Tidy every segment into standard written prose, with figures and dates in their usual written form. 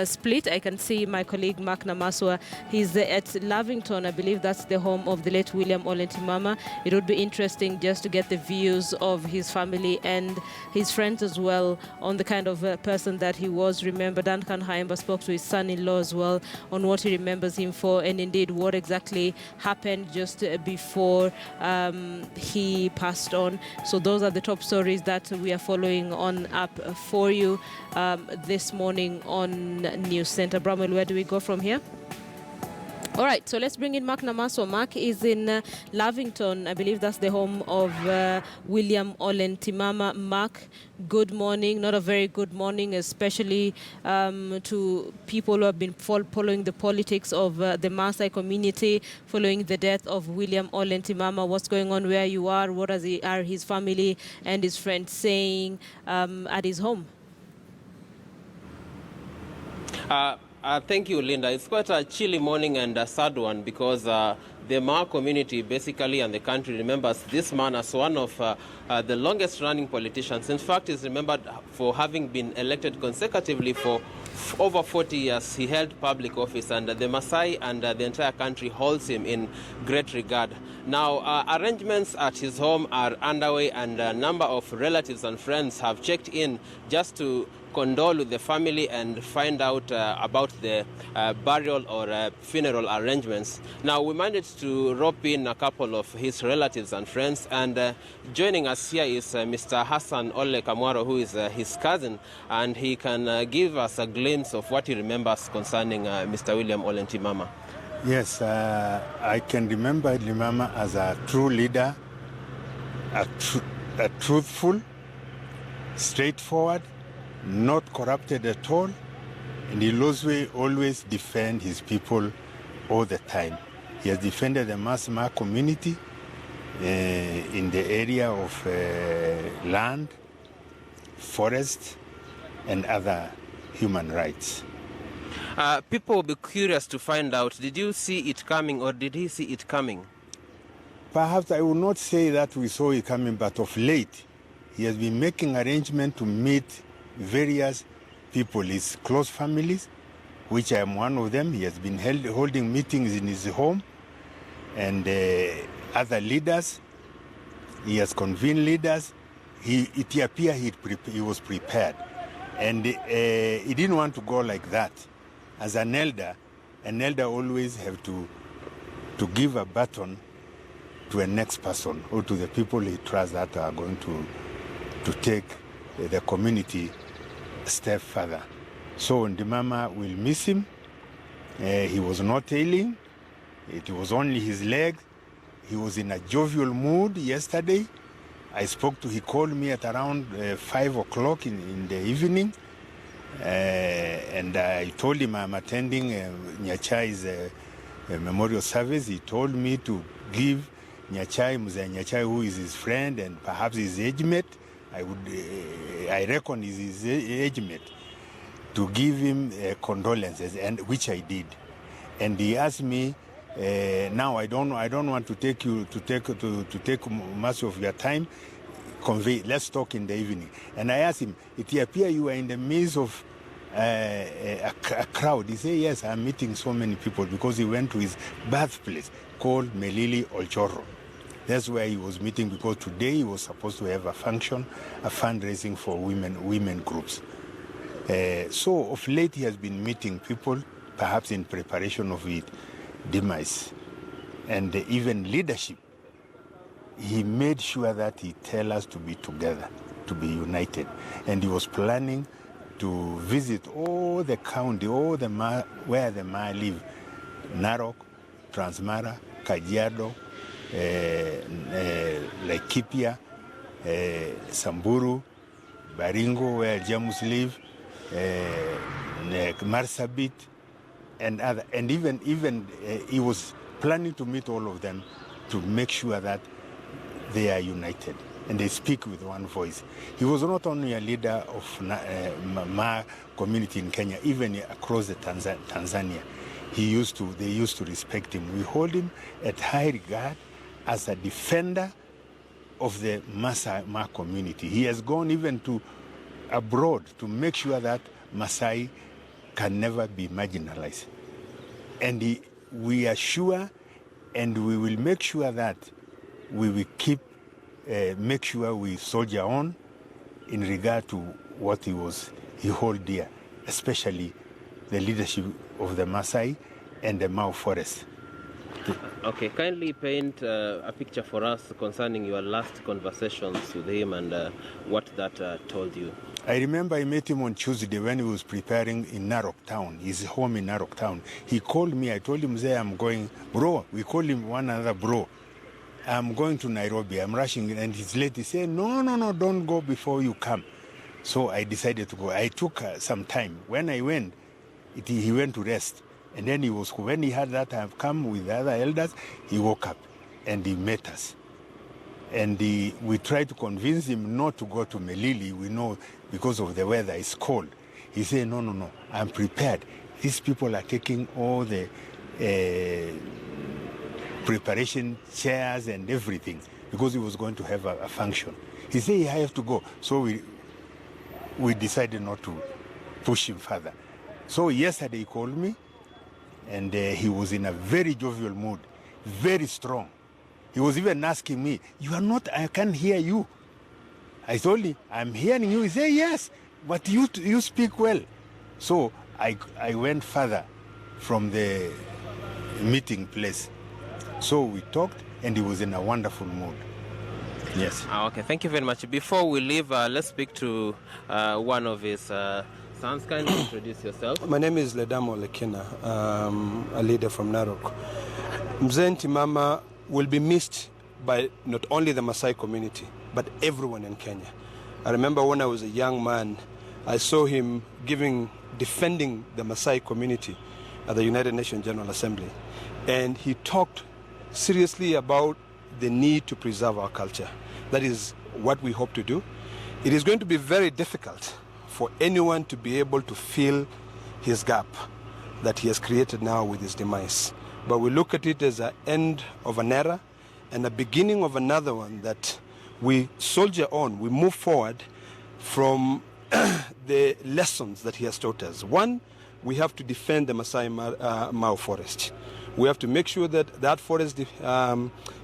split. I can see my colleague Mark Namaswa. He's at Lavington. I believe that's the home of the late William Ole Ntimama. It would be interesting just to get the views of his family and his friends as well on the kind of person that he was. Remember, Duncan Haimba spoke to his son-in-law as well on what he remembers him for, and indeed what exactly happened just before he passed on. So those are the top stories that we are following on up for you this morning on News Center. Bramwell, where do we go from here? All right, so let's bring in Mark Namaso. Mark is in Lavington. I believe that's the home of William Ole Ntimama. Mark, good morning. Not a very good morning, especially to people who have been following the politics of the Maasai community, following the death of William Ole Ntimama. What's going on where you are? What are his family and his friends saying at his home? Thank you, Linda. It's quite a chilly morning and a sad one because the Maa community basically and the country remembers this man as one of the longest running politicians. In fact, he's remembered for having been elected consecutively for over 40 years. He held public office, and the Maasai and the entire country holds him in great regard. Now, arrangements at his home are underway, and a number of relatives and friends have checked in just to condole with the family and find out about the burial or funeral arrangements. Now, we managed to rope in a couple of his relatives and friends, and joining us here is Mr. Hassan Ole Kamwaro, who is his cousin, and he can give us a glimpse of what he remembers concerning Mr. William Ole Ntimama. Yes, I can remember Ntimama as a true leader, a truthful, straightforward, not corrupted at all, and he always defend his people all the time. He has defended the Maa community in the area of land, forest, and other human rights. People will be curious to find out, did you see it coming or did he see it coming? Perhaps I will not say that we saw it coming, but of late, he has been making arrangements to meet various people, his close families, which I am one of them. He has been holding meetings in his home, and other leaders. He has convened leaders. It appeared he was prepared, and he didn't want to go like that. As an elder always have to give a baton to a next person or to the people he trusts that are going to take the community a step further. So Ntimama will miss him. He was not ailing. It was only his leg. He was in a jovial mood yesterday. He called me at around 5 o'clock in the evening. And I told him I'm attending Nyachai's memorial service. He told me to give Mzee Nyachai, who is his friend and perhaps his age mate, I reckon is his age mate, to give him condolences, and which I did. And he asked me, now I don't want to take much of your time. Let's talk in the evening. And I asked him, it appears you are in the midst of a crowd. He said, yes, I'm meeting so many people, because he went to his birthplace called Melili Olchoro. That's where he was meeting, because today he was supposed to have a function, a fundraising for women groups. So of late he has been meeting people, perhaps in preparation of his demise. And even leadership, he made sure that he tell us to be together, to be united. And he was planning to visit all the county, where the Maa live, Narok, Transmara, Kajiado, Laikipia, Samburu, Baringo, where Jamus live, Marsabit, and other. And even he was planning to meet all of them to make sure that they are united and they speak with one voice. He was not only a leader of Maa community in Kenya, even across the Tanzania. They used to respect him. We hold him at high regard as a defender of the Maa community. He has gone even to abroad to make sure that Maasai can never be marginalized. And we are sure, and we will make sure that we will make sure we soldier on in regard to what he hold dear, especially the leadership of the Maasai and the Mau forest. Okay, kindly paint a picture for us concerning your last conversations with him and what that told you. I remember I met him on Tuesday when he was preparing in Narok town, his home in Narok town. He called me, I told him, I'm going, bro, we called him one another, bro. I'm going to Nairobi, I'm rushing, and his lady said, no, don't go before you come. So I decided to go. I took some time. When I went, he went to rest. And then when he heard that I've come with the other elders, he woke up and he met us. And we tried to convince him not to go to Melili. We know because of the weather, it's cold. He said, no, I'm prepared. These people are taking all the preparation chairs and everything because he was going to have a function. He said, I have to go. So we decided not to push him further. So yesterday he called me, and he was in a very jovial mood, very strong. He was even asking me, I can't hear you. I told him, I'm hearing you. He said, yes, but you speak well. So I went further from the meeting place. So we talked, and he was in a wonderful mood. Yes. Okay, thank you very much. Before we leave, let's speak to one of his sons. Kindly introduce yourself. My name is William Ole Ntimama, a leader from Narok. Mzee Ntimama will be missed by not only the Maasai community, but everyone in Kenya. I remember when I was a young man, I saw him defending the Maasai community at the United Nations General Assembly. And he talked seriously about the need to preserve our culture. That is what we hope to do. It is going to be very difficult for anyone to be able to fill his gap that he has created now with his demise. But we look at it as an end of an era and a beginning of another one, that we soldier on, we move forward from the lessons that he has taught us. One, we have to defend the Maasai Mau forest. We have to make sure that that forest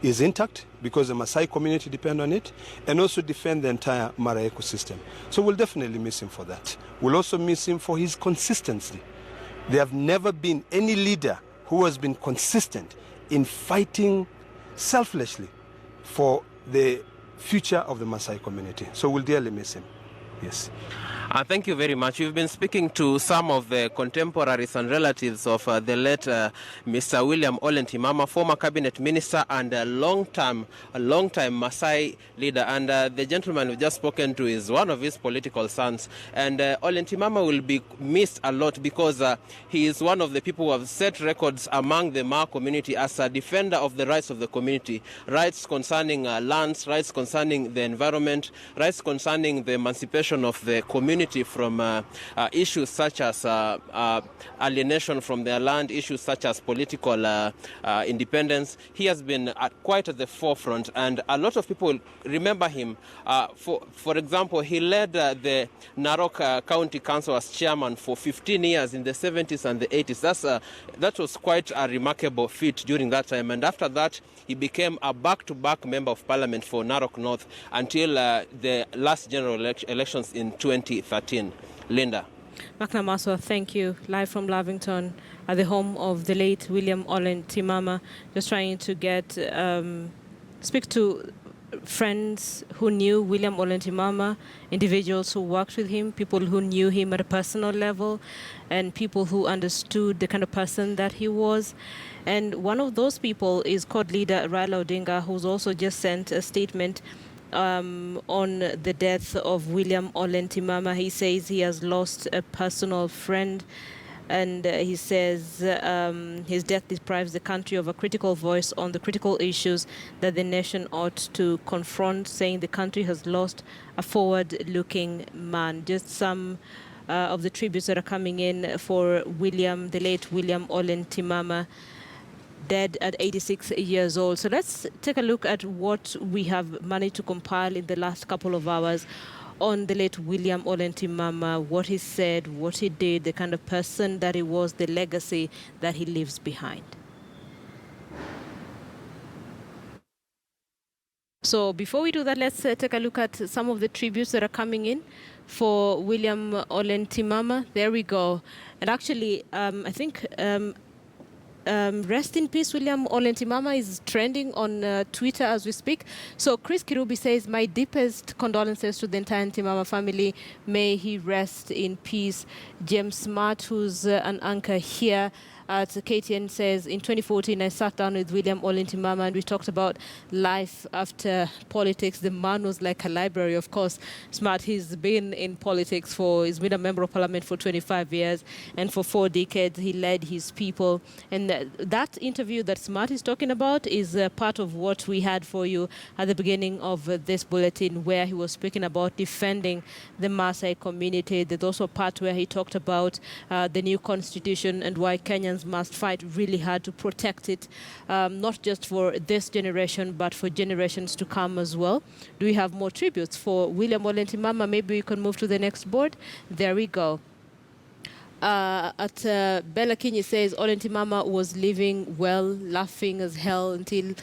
is intact because the Maasai community depend on it, and also defend the entire Mara ecosystem. So we'll definitely miss him for that. We'll also miss him for his consistency. There have never been any leader who has been consistent in fighting selflessly for the future of the Maasai community. So we'll dearly miss him. Yes. Thank you very much. You've been speaking to some of the contemporaries and relatives of the late Mr. William Ole Ntimama, former cabinet minister and a long-time Maasai leader. And the gentleman we've just spoken to is one of his political sons. And Ole Ntimama will be missed a lot because he is one of the people who have set records among the Ma community as a defender of the rights of the community, rights concerning lands, rights concerning the environment, rights concerning the emancipation of the community from issues such as alienation from their land, issues such as political independence. He has been quite at the forefront, and a lot of people remember him. For example, he led the Narok County Council as chairman for 15 years in the 70s and the 80s. That was quite a remarkable feat during that time, and after that he became a back-to-back member of parliament for Narok North until the last general elections in 2013. Linda. Makna Maswa, thank you. Live from Lavington at the home of the late William Ole Ntimama. Just trying to speak to friends who knew William Ole Ntimama, individuals who worked with him, people who knew him at a personal level, and people who understood the kind of person that he was. And one of those people is Court Leader Raila Odinga, who's also just sent a statement on the death of William Ole Ntimama. He says he has lost a personal friend, and he says his death deprives the country of a critical voice on the critical issues that the nation ought to confront, saying the country has lost a forward-looking man. Just some of the tributes that are coming in for the late William Ole Ntimama, dead at 86 years old. So let's take a look at what we have managed to compile in the last couple of hours on the late William Ole Ntimama, what he said, what he did, the kind of person that he was, the legacy that he leaves behind. So before we do that, let's take a look at some of the tributes that are coming in for William Ole Ntimama. There we go. And actually, I think rest in peace, William Ole Ntimama is trending on Twitter as we speak. So Chris Kirubi says, my deepest condolences to the entire Ntimama family. May he rest in peace. James Smart, who's an anchor here at KTN, says, in 2014, I sat down with William Ole Ntimama and we talked about life after politics. The man was like a library, of course. Smart, he's been in politics he's been a member of parliament for 25 years, and for 4 decades he led his people. And that interview that Smart is talking about is part of what we had for you at the beginning of this bulletin, where he was speaking about defending the Maasai community. There's also a part where he talked about the new constitution and why Kenyans must fight really hard to protect it, not just for this generation, but for generations to come as well. Do we have more tributes for William Ole Ntimama? Maybe we can move to the next board. There we go. Bella Kinyi says, Ole Ntimama was living well, laughing as hell until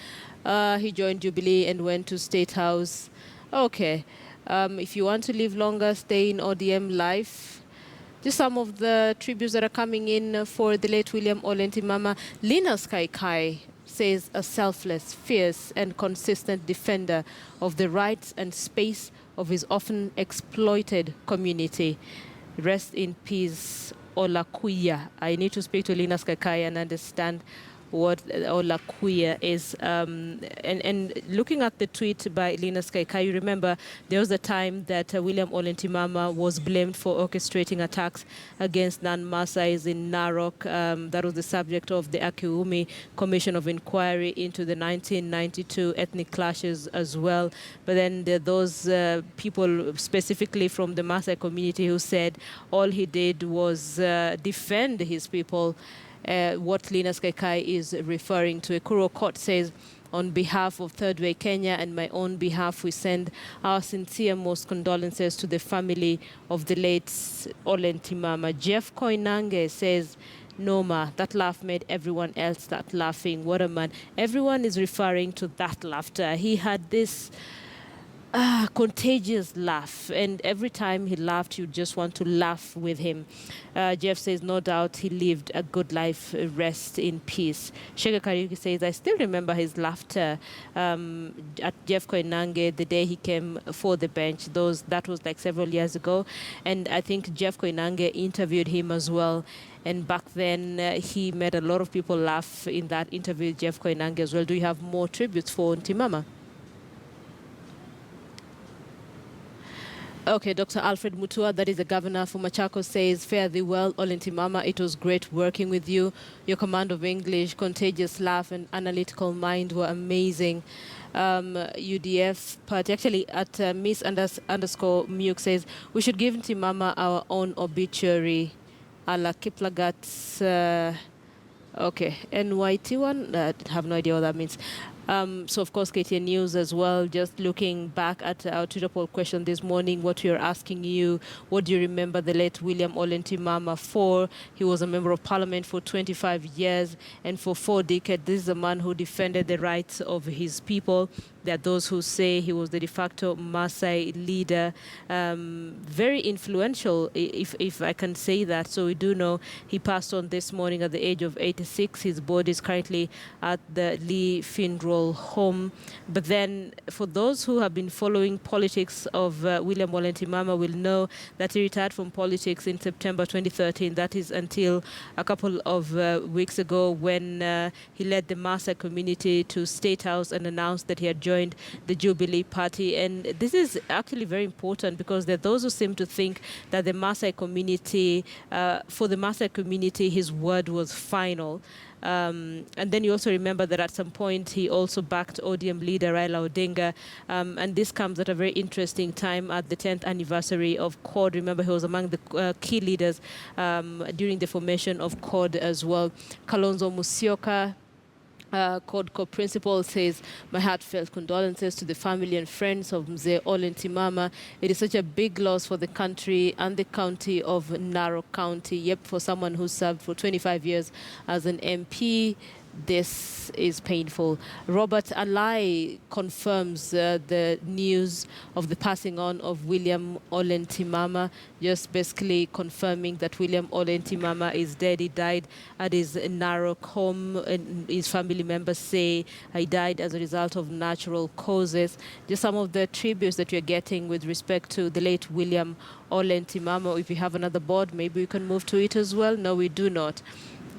he joined Jubilee and went to State House. Okay. If you want to live longer, stay in ODM life. Just some of the tributes that are coming in for the late William Ole Ntimama. Linus Kaikai says, a selfless, fierce, and consistent defender of the rights and space of his often exploited community. Rest in peace, Olakuya. I need to speak to Linus Kaikai and understand what Olakuya is. And looking at the tweet by Linus Kaikai, you remember there was a time that William Ole Ntimama was blamed for orchestrating attacks against non-Maasais in Narok. That was the subject of the Akiumi Commission of Inquiry into the 1992 ethnic clashes as well. But then there are those people specifically from the Maasai community who said all he did was defend his people. What Linus Kaikai is referring to. Ekuro Court says, on behalf of Third Way Kenya and my own behalf, we send our sincere most condolences to the family of the late Ole Ntimama. Jeff Koinange says, Noma, that laugh made everyone else start laughing. What a man. Everyone is referring to that laughter. He had this contagious laugh, and every time he laughed, you just want to laugh with him. Jeff says, no doubt he lived a good life. Rest in peace. Shega Kariuki says, I still remember his laughter at Jeff Koinange the day he came for the bench. That was like several years ago, and I think Jeff Koinange interviewed him as well. And back then, he made a lot of people laugh in that interview with Jeff Koinange as well. Do you have more tributes for Ntimama? Okay, Dr. Alfred Mutua, that is the governor for Machakos, says, fare thee well, Ole Ntimama. It was great working with you. Your command of English, contagious laugh, and analytical mind were amazing. UDF party, actually at Miss_Muk says, we should give Ntimama our own obituary. Ala Kiplagat's, okay, NYT one, I have no idea what that means. So, of course, KTN News as well, just looking back at our Twitter poll question this morning, what we are asking you, what do you remember the late William Ole Ntimama for? He was a member of parliament for 25 years, and for 4 decades, this is a man who defended the rights of his people. There are those who say he was the de facto Maasai leader, very influential, if I can say that. So we do know he passed on this morning at the age of 86. His body is currently at the Lee Funeral Home. But then for those who have been following politics of William Ole Ntimama will know that he retired from politics in September 2013. That is until a couple of weeks ago when he led the Maasai community to State House and announced that he had joined the Jubilee Party. And this is actually very important because there are those who seem to think that the Maasai community, for the Maasai community, his word was final. And then you also remember that at some point he also backed ODM leader Raila Odinga. And this comes at a very interesting time at the 10th anniversary of CORD. Remember, he was among the key leaders during the formation of CORD as well. Kalonzo Musyoka CODCO principal says, my heartfelt condolences to the family and friends of Mzee Ole Ntimama. It is such a big loss for the country and the county of Narok County. Yep, for someone who served for 25 years as an MP, this is painful. Robert Alai confirms the news of the passing on of William Ole Ntimama, just basically confirming that William Ole Ntimama is dead. He died at his Narok home, and his family members say he died as a result of natural causes. Just some of the tributes that you're getting with respect to the late William Ole Ntimama. If you have another board, maybe we can move to it as well. No, we do not.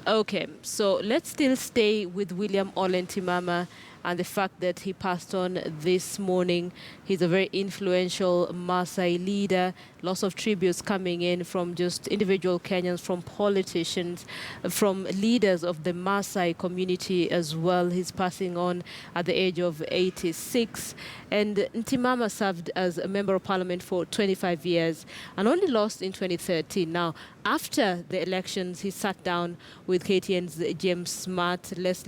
Okay, so let's still stay with William Ole Ntimama and the fact that he passed on this morning. He's a very influential Maasai leader. Lots of tributes coming in from just individual Kenyans, from politicians, from leaders of the Maasai community as well. He's passing on at the age of 86. And Ntimama served as a member of parliament for 25 years and only lost in 2013. Now, after the elections, he sat down with KTN's James Smart, Leslie